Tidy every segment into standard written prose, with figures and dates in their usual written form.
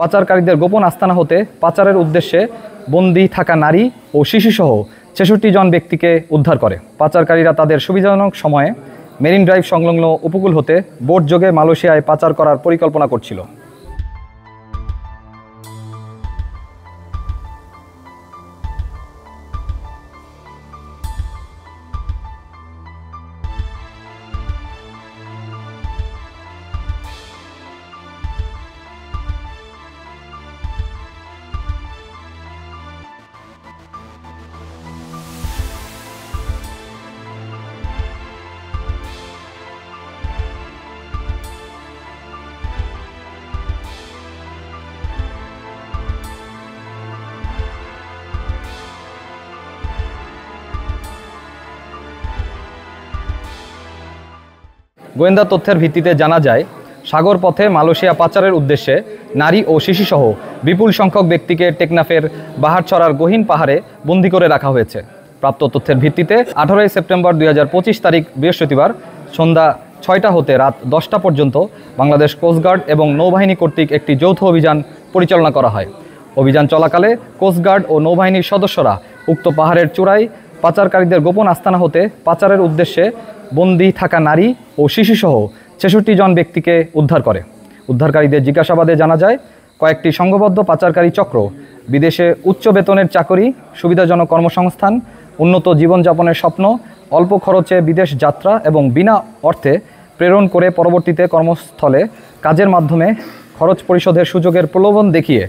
পাচারকারীদের গোপন আস্তানা হতে পাচারের উদ্দেশ্যে বন্দী থাকা নারী ও শিশুসহ ৬৬ জন ব্যক্তিকে উদ্ধার করে। পাচারকারীরা তাদের সুবিধাজনক সময়ে মেরিন ড্রাইভ সংলগ্ন উপকূল হতে বোটযোগে মালয়েশিয়ায় পাচার করার পরিকল্পনা করছিল। গোয়েন্দা তথ্যের ভিত্তিতে জানা যায়, সাগর পথে মালয়েশিয়া পাচারের উদ্দেশ্যে নারী ও শিশুসহ বিপুল সংখ্যক ব্যক্তিকে টেকনাফের বাহারছড়ার গহীন পাহাড়ে বন্দী করে রাখা হয়েছে। প্রাপ্ত তথ্যের ভিত্তিতে 18 সেপ্টেম্বর 2025 তারিখ বৃহস্পতিবার সন্ধ্যা 6টা হতে রাত 10টা পর্যন্ত বাংলাদেশ কোস্টগার্ড এবং নৌবাহিনী কর্তৃক একটি যৌথ অভিযান পরিচালনা করা হয়। অভিযান চলাকালে কোস্টগার্ড ও নৌবাহিনীর সদস্যরা উক্ত পাহাড়ের চূড়ায় পাচারকারীদের গোপন আস্তানা হতে পাচারের উদ্দেশ্যে বন্দী থাকা নারী ও শিশুসহ ৬৬ জন ব্যক্তিকে উদ্ধার করে। উদ্ধারকারীদের জিজ্ঞাসাবাদে জানা যায়, কয়েকটি সংঘবদ্ধ পাচারকারী চক্র বিদেশে উচ্চ বেতনের চাকরি, সুবিধাজনক কর্মসংস্থান, উন্নত জীবনযাপনের স্বপ্ন, অল্প খরচে বিদেশ যাত্রা এবং বিনা অর্থে প্রেরণ করে পরবর্তীতে কর্মস্থলে কাজের মাধ্যমে খরচ পরিশোধের সুযোগের প্রলোভন দেখিয়ে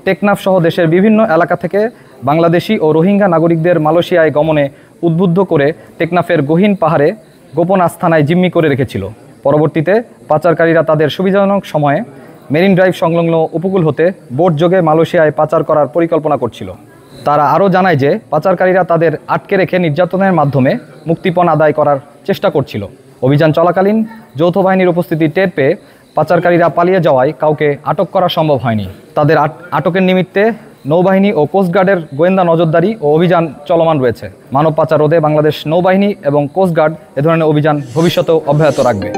টেকনাফ সহ দেশের বিভিন্ন এলাকা থেকে বাংলাদেশি ও রোহিঙ্গা নাগরিকদের মালয়েশিয়ায় গমনে উদ্বুদ্ধ করে টেকনাফের গহীন পাহাড়ে গোপন আস্তানায় জিম্মি করে রেখেছিল। পরবর্তীতে পাচারকারীরা তাদের সুবিধাজনক সময়ে মেরিন ড্রাইভ সংলগ্ন উপকূল হতে বোটযোগে মালয়েশিয়ায় পাচার করার পরিকল্পনা করছিল। তারা আরও জানায় যে পাচারকারীরা তাদের আটকে রেখে নির্যাতনের মাধ্যমে মুক্তিপণ আদায় করার চেষ্টা করছিল। অভিযান চলাকালীন যৌথ বাহিনীর উপস্থিতি টের পেয়ে পাচারকারীরা পালিয়ে যাওয়ায় কাউকে আটক করা সম্ভব হয়নি। তাদের আটকের নিমিত্তে নৌবাহিনী ও কোস্টগার্ডের গোয়েন্দা নজরদারি ও অভিযান চলমান রয়েছে। মানব পাচার রোধে বাংলাদেশ নৌবাহিনী এবং কোস্টগার্ড এ ধরনের অভিযান ভবিষ্যতেও অব্যাহত রাখবে।